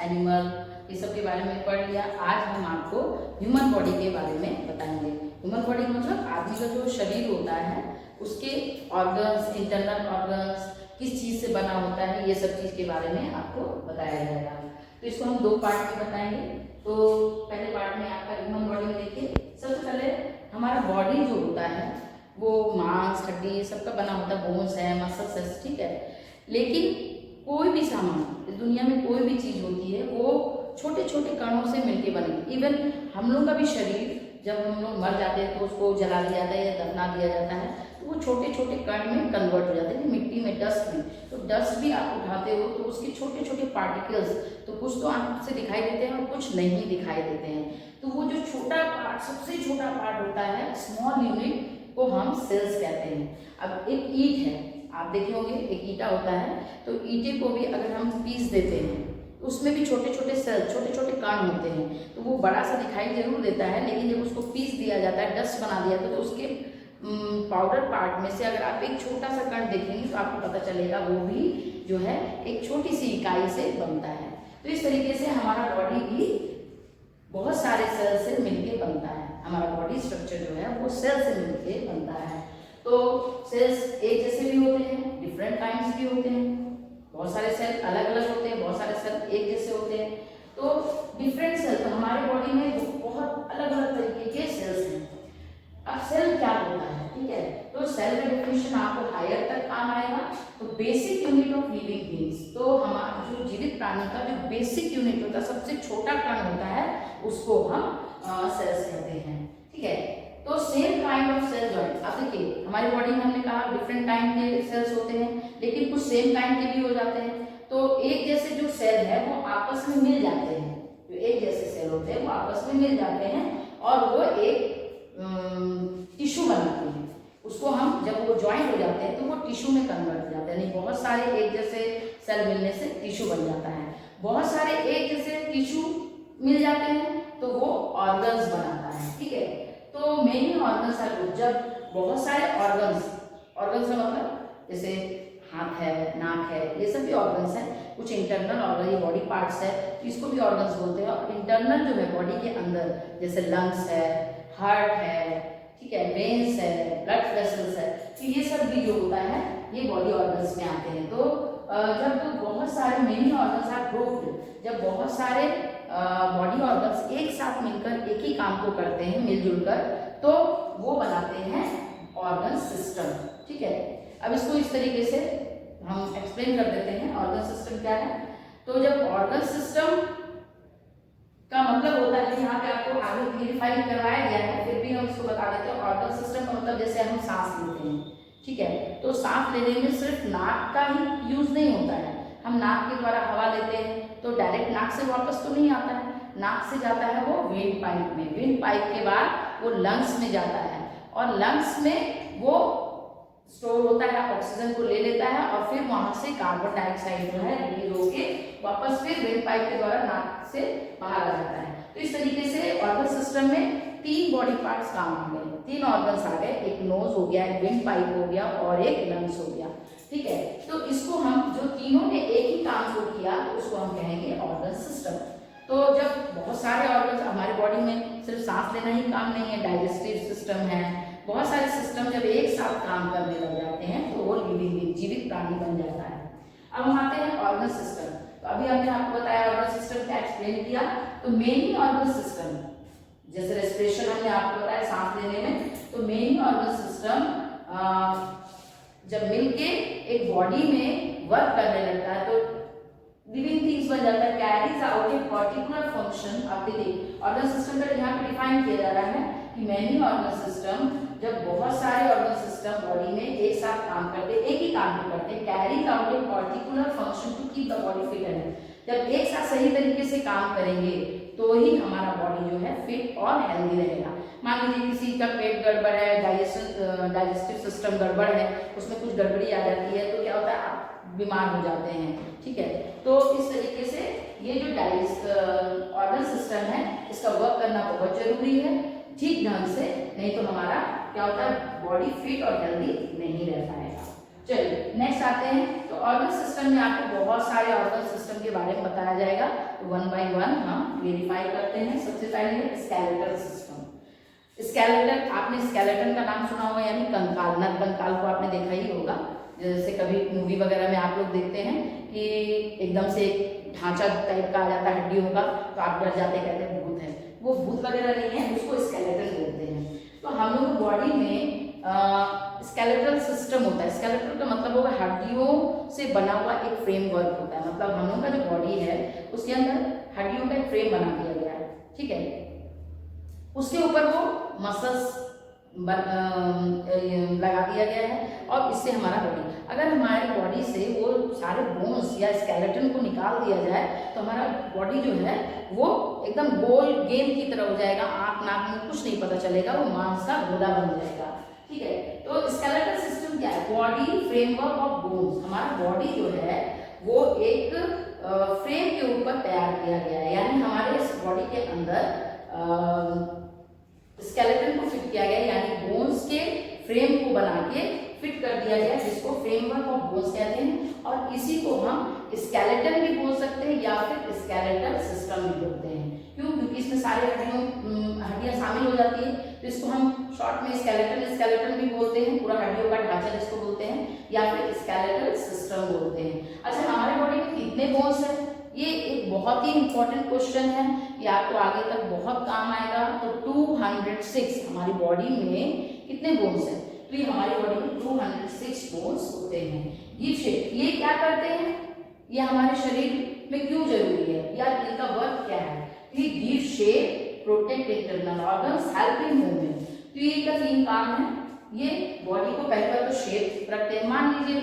Animal, ये सब के बारे में पढ़ लिया। आज हम आपको ह्यूमन बॉडी के बारे में बताएंगे। ह्यूमन बॉडी मतलब आदमी का जो शरीर होता है उसके ऑर्गन्स, इंटरनल ऑर्गन्स किस चीज़ से बना होता है, ये सब चीज़ के बारे में आपको बताया जाएगा। तो इसको हम 2 पार्ट में बताएंगे। तो पहले पार्ट में आपका ह्यूमन बॉडी में देखिए, सबसे पहले हमारा बॉडी जो होता है वो मांस, हड्डी सबका बना होता है, बोन्स है, मसल्स है, ठीक है। लेकिन कोई भी सामान इस दुनिया में, कोई भी चीज़ होती है वो छोटे छोटे कणों से मिलके बने। इवन हम लोग का भी शरीर, जब हम लोग मर जाते हैं तो उसको जला दिया जाता है या दफना दिया जाता है, तो वो छोटे छोटे कण में कन्वर्ट हो जाते हैं, मिट्टी में, डस्ट में। तो डस्ट भी आप उठाते हो तो उसके छोटे छोटे पार्टिकल्स, तो कुछ तो आंख से दिखाई देते हैं और कुछ नहीं दिखाई देते हैं। तो वो जो छोटा पार्ट, सबसे छोटा पार्ट होता है, स्मॉल यूनिट, को हम सेल्स कहते हैं। अब एक ईंट है, आप देखे होंगे एक ईंटा होता है, तो ईंटे को भी अगर हम पीस देते हैं तो उसमें भी छोटे छोटे सेल, छोटे छोटे कण होते हैं। तो वो बड़ा सा दिखाई जरूर देता है, लेकिन जब उसको पीस दिया जाता है, डस्ट बना दिया तो उसके पाउडर पार्ट में से अगर आप एक छोटा सा कण देखेंगे तो आपको पता चलेगा वो भी जो है एक छोटी सी इकाई से बनता है। तो इस तरीके से हमारा बॉडी भी बहुत सारे सेल से मिलके बनता है। हमारा बॉडी स्ट्रक्चर जो है वो सेल से मिलके बनता है। तो सेल्स एक जैसे भी होते हैं, डिफरेंट काइंड्स भी होते हैं। बहुत सारे सेल अलग अलग होते हैं, बहुत सारे सेल एक जैसे होते हैं। तो डिफरेंट सेल, तो हमारे बॉडी में बहुत अलग अलग तरीके के सेल्स हैं। अब सेल क्या होता है, ठीक है। तो सेल का डेफिनेशन आपको हायर तक काम आएगा। तो basic unit of living things, तो हमारा जो जीवित प्राणी का जो बेसिक यूनिट होता है, सबसे छोटा कण होता है, उसको हम सेल्स कहते हैं, ठीक है। तो same kind of cell joint, अब देखिए हमारी बॉडी में हमने कहा डिफरेंट काइंड के सेल्स होते हैं, लेकिन कुछ सेम काइंड के भी हो जाते हैं। तो एक जैसे जो सेल है वो आपस में मिल जाते हैं, जो एक जैसे सेल होते हैं वो आपस में मिल जाते हैं और वो एक टिश्यू बनाते हैं। उसको हम जब वो ज्वाइंट हो जाते हैं तो वो टिश्यू में कन्वर्ट हो जाते हैं। यानी बहुत सारे एक जैसे सेल मिलने से टिश्यू बन जाता है। बहुत सारे एक जैसे टिश्यू मिल जाते हैं तो वो ऑर्गन्स बनाता है, ठीक है। तो मेनी ऑर्गन्स आर, जब बहुत सारे ऑर्गन्स का मतलब जैसे हाथ है, नाक है, ये सब भी ऑर्गन्स हैं। कुछ इंटरनल ऑर्गन, ये बॉडी पार्ट्स है, तो इसको भी ऑर्गन्स बोलते हैं। और इंटरनल जो है बॉडी के अंदर, जैसे लंग्स है, हार्ट है, ठीक है, वेन्स है, ब्लड वेसल्स है, तो ये सब भी जो होता है ये बॉडी ऑर्गन्स में आते हैं। तो जब बहुत सारे मेनी ऑर्गन्स आर ग्रुप्ड, जब बहुत सारे बॉडी ऑर्गन्स एक साथ मिलकर एक ही काम को करते हैं मिलजुल कर, तो वो बनाते हैं ऑर्गन सिस्टम, ठीक है। अब इसको इस तरीके से हम एक्सप्लेन कर देते हैं ऑर्गन सिस्टम क्या है। तो जब ऑर्गन सिस्टम का मतलब होता है, यहाँ पे आपको आगे क्लियरिफाई करवाया गया है, फिर भी हम इसको बता देते हैं। ऑर्गन सिस्टम का मतलब जैसे हम सांस लेते हैं, ठीक है, तो सांस लेने में सिर्फ नाक का ही यूज नहीं होता है। हम नाक के द्वारा हवा लेते हैं तो डायरेक्ट नाक से वापस तो नहीं आता है, नाक से जाता है वो विंड पाइप में, विंड पाइप के बाद वो लंग्स में जाता है और लंग्स में वो स्टोर होता है, ऑक्सीजन को ले लेता है और फिर वहां से कार्बन डाइऑक्साइड जो है रिलीज होके वापस फिर विंड पाइप के द्वारा नाक से बाहर आ जाता है। तो इस तरीके से ऑर्गन सिस्टम में 3 बॉडी पार्ट्स काम आ गए, 3 ऑर्गन्स आ गए, एक नोज हो गया, एक विंड पाइप हो गया और एक लंग्स हो गया, ठीक है। तो इसको हम, जो तीनों ने एक ही काम को किया, तो उसको हम कहेंगे ऑर्गन सिस्टम। तो जब बहुत सारे ऑर्गन्स, हमारे बॉडी में सिर्फ सांस लेना ही काम नहीं है, डाइजेस्टिव सिस्टम है, बहुत सारे सिस्टम जब एक साथ काम करने लग जाते हैं तो वो लिविंग, जीवित प्राणी बन जाता है। अब हम आते हैं ऑर्गन सिस्टम। तो अभी हमने आपको बताया ऑर्गन सिस्टम क्या एक्सप्लेन किया। तो मेनी ऑर्गन सिस्टम, जैसे रेस्पिरेशन हमने आपको बताया सांस लेने में, तो मेनी ऑर्गन सिस्टम जब मिलके एक बॉडी में वर्क करने लगता है तो लिविंग थिंग्स बन जाता है, carries out a particular function. आप देखिए ऑर्गन सिस्टम का यहाँ पे डिफाइन किया जा रहा है कि मेनी ऑर्गन सिस्टम, जब बहुत सारे ऑर्गन सिस्टम बॉडी में एक साथ काम करते, एक ही काम को करते, carries out a particular function to keep the body fit and healthy. जब एक साथ सही तरीके से काम करेंगे तो ही हमारा बॉडी जो है फिट और हेल्दी रहेगा। मान लीजिए किसी का पेट गड़बड़ है, डाइजेस्टिव सिस्टम गड़बड़ है, उसमें कुछ गड़बड़ी आ जाती है तो क्या होता है, आप बीमार हो जाते हैं, ठीक है। तो इस तरीके से ये जो ऑर्गन सिस्टम है इसका वर्क करना बहुत जरूरी है ठीक ढंग से, नहीं तो हमारा क्या होता है, बॉडी फिट और हेल्दी नहीं रह पाएगा। चलिए नेक्स्ट आते हैं। तो ऑर्गन सिस्टम में आपको बहुत सारे ऑर्गन सिस्टम के बारे में बताया बताया जाएगा। तो 1 by 1 हम वेरीफाई करते हैं। सबसे पहले स्केलेटल सिस्टम। स्केलेटन, आपने स्केलेटन का नाम सुना होगा, यानी कंकाल, नर कंकाल को आपने देखा ही होगा। जैसे कभी मूवी वगैरह में आप लोग देखते हैं कि एकदम से एक ढांचा टाइप का आ जाता है हड्डियों का, तो आप डर जाते, कहते हैं भूत है। वो भूत वगैरह नहीं है, उसको स्केलेटन बोलते हैं। तो हम लोग बॉडी में स्केलेटल सिस्टम होता है। स्केलेटल का मतलब होगा हड्डियों से बना हुआ एक फ्रेमवर्क होता है। मतलब हम लोग का जो बॉडी है उसके अंदर हड्डियों का एक फ्रेम बना दिया गया है, ठीक है। उसके ऊपर वो मसल्स लगा दिया गया है और इससे हमारा बॉडी, अगर हमारी बॉडी से वो सारे बोन्स या स्केलेटन को निकाल दिया जाए तो हमारा बॉडी जो है वो एकदम गोल गेंद की तरह हो जाएगा। आँख नाक में कुछ नहीं पता चलेगा, वो मांस का गोला बन जाएगा, ठीक है। तो स्केलेटल सिस्टम क्या है? Body framework of bones. हमारा बॉडी जो है वो एक फ्रेम के ऊपर तैयार किया गया है, यानी हमारे इस बॉडी के अंदर स्केलेटन को फिट किया गया, यानी बोन्स के फ्रेम को बना के फिट कर दिया गया, जिसको फ्रेमवर्क ऑफ बोन्स कहते हैं। और इसी को हम स्केलेटन भी बोल सकते हैं या फिर स्केलेटल सिस्टम भी बोलते हैं। क्यों? क्योंकि इसमें सारे हड्डियां शामिल हो जाती है, तो इसको हम शॉर्ट में स्केलेटन भी बोलते हैं, पूरा हड्डियों का ढांचा जिसको बोलते हैं, या फिर स्केलेटल सिस्टम बोलते हैं। अच्छा, हमारे बॉडी में कितने बोन्स हैं? ये एक बहुत ही इंपॉर्टेंट क्वेश्चन है, ये आपको आगे तक बहुत काम आएगा। तो 206 हमारी बॉडी में कितने बोन्स हैं? तो ये हमारी बॉडी में 206 बोन्स होते हैं। गिव शेप, ये क्या करते हैं? ये हमारे शरीर में क्यों जरूरी है या इनका वर्क क्या है? तो ये give shape, protect internal organs, help in movement. तो ये का 3 काम है। ये बॉडी को पहले तो शेप रखते हैं। मान लीजिए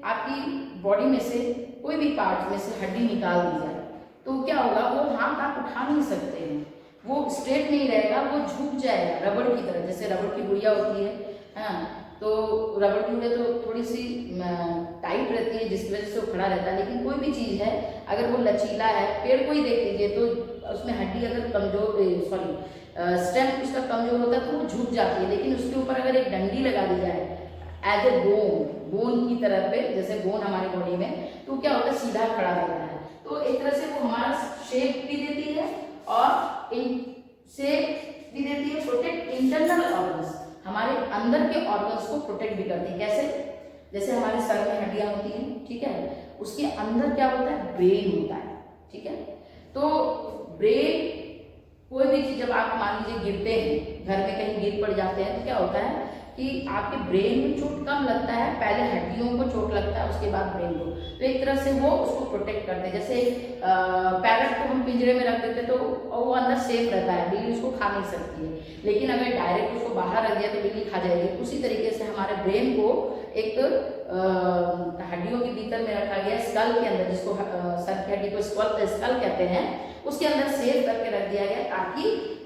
आपकी बॉडी में से कोई भी पार्ट में से हड्डी निकाल दी जाए तो क्या होगा? वो हाथ आप उठा नहीं सकते हैं, वो स्ट्रेट नहीं रहेगा, वो झुक जाएगा रबड़ की तरह। जैसे रबड़ की गुड़िया होती है, हाँ, तो रबड़ की गुड़िया तो थोड़ी सी टाइट रहती है जिसकी वजह से वो खड़ा रहता है। लेकिन कोई भी चीज़ है अगर वो लचीला है, पेड़ को ही देख लीजिए, तो उसमें हड्डी अगर कमजोर, स्टेम उसका कमजोर होता है तो वो झुक जाती है। लेकिन उसके ऊपर अगर एक डंडी लगा दी जाए एज ए बोन की तरह पे, जैसे बोन हमारी बॉडी में, तो क्या होता है? सीधा खड़ा रहता है। तो एक तरह से वो हमारा शेप भी देती है और शेप भी देती है। प्रोटेक्ट इंटरनल ऑर्गन्स, हमारे अंदर के ऑर्गन्स को प्रोटेक्ट भी करती है। कैसे? जैसे हमारे सर में हड्डियां होती हैं, ठीक है, उसके अंदर क्या होता है? ब्रेन होता है, ठीक है। तो ब्रेन, कोई भी चीज जब आप मान लीजिए गिरते हैं, घर में कहीं गिर पड़ जाते हैं, तो क्या होता है कि आपके ब्रेन में चोट कम लगता है, पहले हड्डियों को चोट लगता है, उसके बाद ब्रेन को। तो एक तरह से वो उसको प्रोटेक्ट करते हैं। जैसे पैरट को हम पिंजरे में रख देते तो वो अंदर सेफ रहता है, बिल्ली उसको खा नहीं सकती है। लेकिन अगर डायरेक्ट उसको बाहर रख दिया तो बिल्ली खा जाएगी। उसी तरीके से हमारे ब्रेन को एक हड्डियों के भीतर में रखा गया, स्कल के अंदर, जिसको सर की हड्डी को स्कल कहते हैं, उसके अंदर सेफ करके रख दिया गया ताकि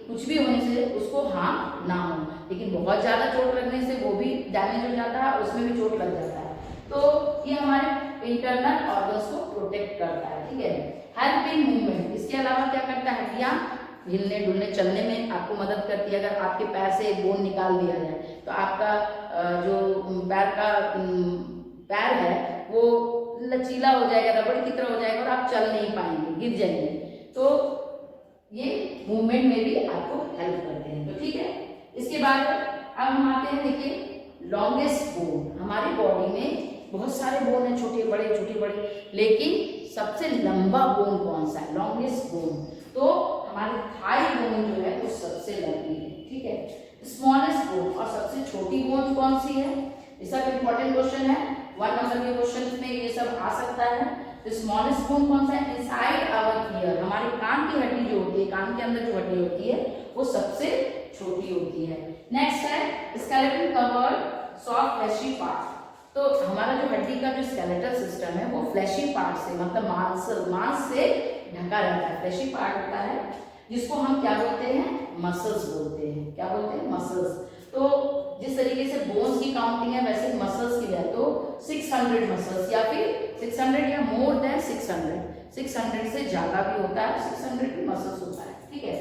कुछ भी होने से उसको हार्म ना हो। लेकिन बहुत ज़्यादा चोट लगने से वो भी डैमेज हो जाता है, उसमें भी चोट लग जाता है। तो ये हमारे इंटरनल ऑर्गन्स को प्रोटेक्ट करता है, ठीक है। हेल्प इन मूवमेंट, इसके अलावा क्या करता है? हड्डियाँ हिलने डुलने चलने में आपको मदद करती है। अगर आपके पैर से एक बोन निकाल दिया जाए तो आपका जो पैर है वो लचीला हो जाएगा, रबड़ की तरह हो जाएगा और आप चल नहीं पाएंगे, गिर जाएंगे। तो ये मूवमेंट में भी आपको हेल्प करते हैं। तो ठीक है, इसके बाद अब हम आते हैं, देखिए लॉन्गेस्ट बोन। हमारी बॉडी में बहुत सारे बोन हैं, छोटे बड़े, लेकिन सबसे लंबा बोन कौन सा है? Longest bone. तो हमारी थाई बोन जो है वो सबसे लंबी है, ठीक है। स्मॉलेस्ट बोन और सबसे छोटी बोन कौन सी है? ये सब इंपॉर्टेंट क्वेश्चन है, 1 नंबर के क्वेश्चन में ये सब आ सकता है। तो स्मॉलेस्ट बोन कौन सा है? इनसाइड आवर ईयर, हमारे कान की हड्डी जो होती है, कान के अंदर जो हड्डी होती है वो सबसे छोटी होती है। नेक्स्ट है skeleton covered soft fleshy part. तो हमारा जो हड्डी का जो स्केलेटल सिस्टम है वो फ्लैशी पार्ट से, मतलब मांस से ढका रहता है। फ्लैशी पार्ट होता है जिसको हम क्या बोलते हैं? मसल्स बोलते हैं। क्या बोलते हैं? मसल्स। तो जिस तरीके से बोन्स की काउंटिंग है वैसे मसल्स की है, तो 600 मसल्स या फिर 600 या मोर देन 600 से ज्यादा भी होता है, 600 भी मसल्स होता है, ठीक है।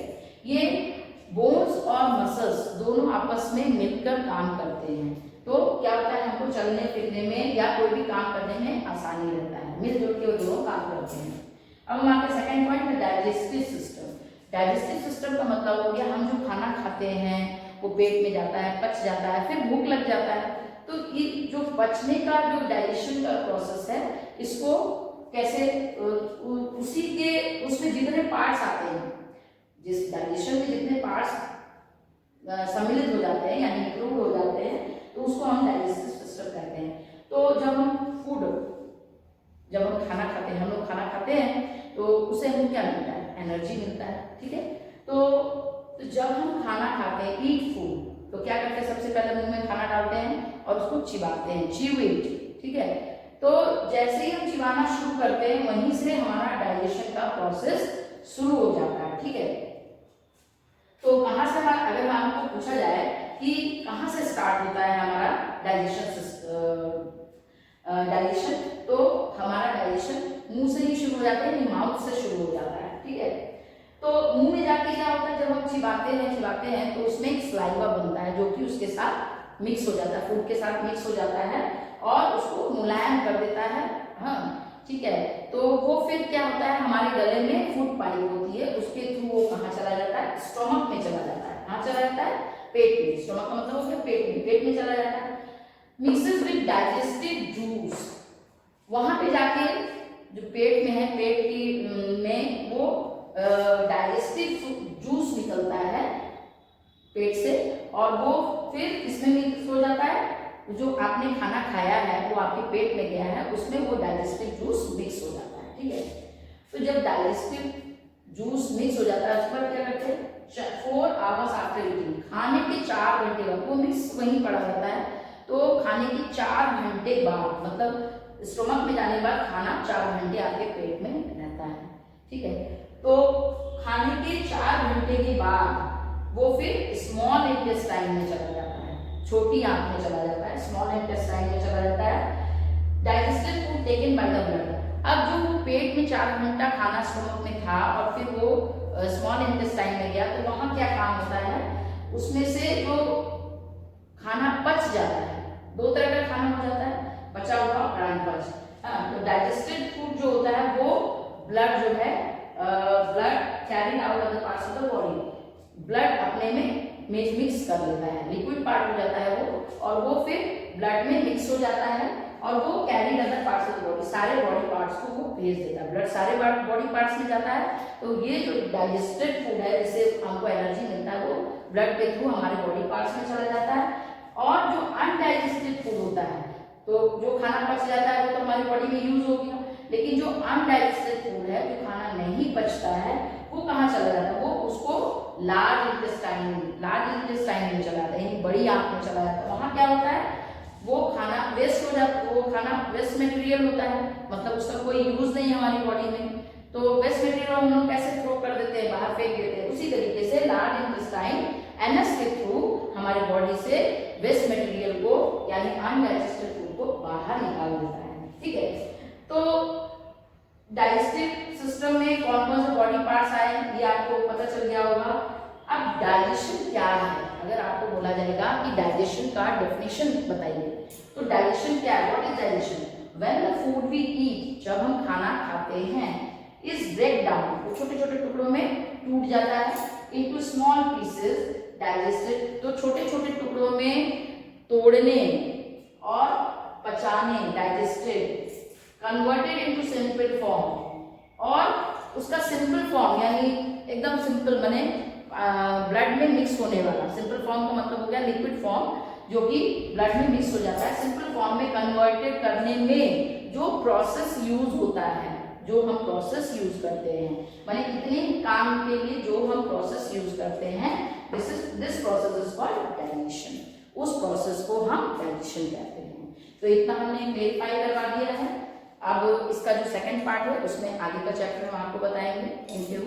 ये बोन्स और मसल्स दोनों आपस में मिलकर काम करते हैं। तो क्या होता है? हमको चलने फिरने में या कोई भी काम करने में आसानी रहता है, मिलजुल के वो दोनों काम करते हैं। अब हम आते सेकंड पॉइंट में, डाइजेस्टिव सिस्टम। डाइजेस्टिव सिस्टम का मतलब हो गया हम जो खाना खाते हैं वो पेट में जाता है, पच जाता है, फिर भूख लग जाता है। तो ये जो पचने का जो डाइजेशन का प्रोसेस है, इसको कैसे उसी के उसमें जितने पार्ट्स आते हैं, जिस डाइजेशन में जितने पार्ट्स सम्मिलित हो जाते हैं यानी इंक्लूड हो जाते हैं, तो उसको हम डाइजेस्टिव सिस्टम कहते हैं। तो जब हम खाना खाते हैं, हम लोग खाना खाते हैं तो उससे हमें क्या मिलता है? एनर्जी मिलता है, ठीक है। तो जब हम खाना खाते हैं, ईट फूड, तो क्या करते हैं? सबसे पहले मुंह में खाना डालते हैं और उसको चिबाते हैं, च्यू इट, ठीक है। तो जैसे ही हम चिबाना शुरू करते हैं, वहीं से हमारा डाइजेशन का प्रोसेस शुरू हो जाता है, ठीक है। तो कहाँ से अगर हमको पूछा जाए कि कहाँ से स्टार्ट होता है हमारा डाइजेशन, तो हमारा डाइजेशन मुंह से ही शुरू हो जाता है, माउथ से शुरू हो जाता है, ठीक है। तो मुंह में जाके क्या होता है? जब हम चिबाते हैं तो उसमें एक सलाइवा बनता है जो कि उसके साथ मिक्स हो जाता है, फूड के साथ मिक्स हो जाता है और उसको मुलायम कर देता है, हाँ, ठीक है। तो वो फिर क्या होता है? हमारे गले में फूड पाइप होती है, उसके थ्रू वो कहाँ चला जाता है? स्टोमक में चला जाता है। कहाँ चला जाता है? पेट में। स्टोमक का मतलब हो गया पेट में चला जाता है। मिक्सेस विद डाइजेस्टिव जूस, वहां पे जाके जो पेट में है, पेट की में वो डाइजेस्टिव जूस निकलता है पेट से और वो फिर इसमें मिक्स हो जाता है। जो आपने खाना खाया है वो आपके पेट में गया है, उसमें वो डाइजेस्टिव जूस मिक्स हो जाता है, ठीक है। तो जब डाइजेस्टिव जूस मिक्स हो जाता है, उसके बाद क्या करते हैं? 4 आवर्स आफ्टर ईटिंग, खाने के 4 घंटे बाद वो मिक्स वहीं पड़ा रहता है। तो खाने के 4 घंटे बाद, मतलब स्टोमक में जाने के बाद खाना 4 घंटे आपके पेट में रहता है, ठीक है। तो खाने के 4 घंटे के बाद वो फिर स्मॉल इंटेस्टाइन में चला जाता है, छोटी आंत में चला जाता है, स्मॉल इंटेस्टाइन में चला जाता है। Digested food taken by the blood, अब जो पेट में 4 घंटा खाना स्टोमक में था और फिर वो स्मॉल इंटेस्टाइन में गया, तो वहां क्या काम होता है? उसमें से जो खाना पच जाता है, 2 तरह का खाना हो जाता है, पचा हुआ और अनपच। तो डाइजेस्टेड फूड जो होता है वो ब्लड जो है, blood carrying out of the parts of the body, blood अपने में मिक्स कर लेता है, लिक्विड पार्ट हो जाता है वो, और वो फिर ब्लड में मिक्स हो जाता है और वो carry other parts of the body, सारे बॉडी पार्ट्स को वो भेज देता है, ब्लड सारे बॉडी पार्ट्स में जाता है। तो ये जो डाइजेस्टेड फूड है, जिससे हमको एनर्जी मिलता है, वो ब्लड के थ्रू हमारे बॉडी पार्ट्स में चला जाता है। और जो अनडाइजेस्टेड फूड होता है, तो जो खाना पच जाता है वो तो हमारी बॉडी में यूज हो गया, लेकिन जो अनडाइजेस्टेड फूड है, जो खाना नहीं पचता है, वो कहाँ चला जाता है? वो उसको लार्ज इंटेस्टाइन में चला जाता है, यानी बड़ी आंत में चला जाता है। वहां क्या होता है? वो खाना वेस्ट हो जाता है, वो खाना वेस्ट मटेरियल होता है, मतलब उसका कोई यूज नहीं है हमारी बॉडी में। तो वेस्ट मटेरियल हम लोग कैसे थ्रो कर देते हैं? बाहर फेंक देते हैं। उसी तरीके से लार्ज इंटेस्टाइन एनएस के थ्रू हमारी बॉडी से वेस्ट मटेरियल को, यानी अनडाइजेस्टेड फूड को बाहर निकाल देता है, ठीक है। तो डाइजेस्टिव सिस्टम में कौन कौन से बॉडी पार्ट्स आए, ये आपको पता चल गया होगा। अब डाइजेशन क्या है? अगर आपको बोला जाएगा कि डाइजेशन का डेफिनेशन बताइए, तो डाइजेशन क्या है? What is digestion? When the food we eat, जब हम खाना खाते हैं, इज ब्रेक डाउन, वो छोटे छोटे टुकड़ों में टूट जाता है, इनटू स्मॉल पीसेस डाइजेस्टेड, तो छोटे छोटे टुकड़ों में तोड़ने और पचाने, digested, converted into simple form, और उसका सिंपल फॉर्म यानी एकदम सिंपल बने, ब्लड में मिक्स होने वाला। सिंपल फॉर्म का मतलब हो गया लिक्विड फॉर्म, जो कि ब्लड में मिक्स हो जाता है। सिंपल फॉर्म में कन्वर्टेड करने में जो प्रोसेस यूज होता है, जो हम प्रोसेस यूज करते हैं, माने कितने काम के लिए जो हम प्रोसेस यूज करते हैं, this process is called digestion. उस प्रोसेस को हम डाइजेशन कहते हैं। तो इतना हमने वेरीफाई करवा दिया है। अब इसका जो सेकंड पार्ट है, उसमें आगे का चैप्टर हम आपको बताएंगे। Thank you.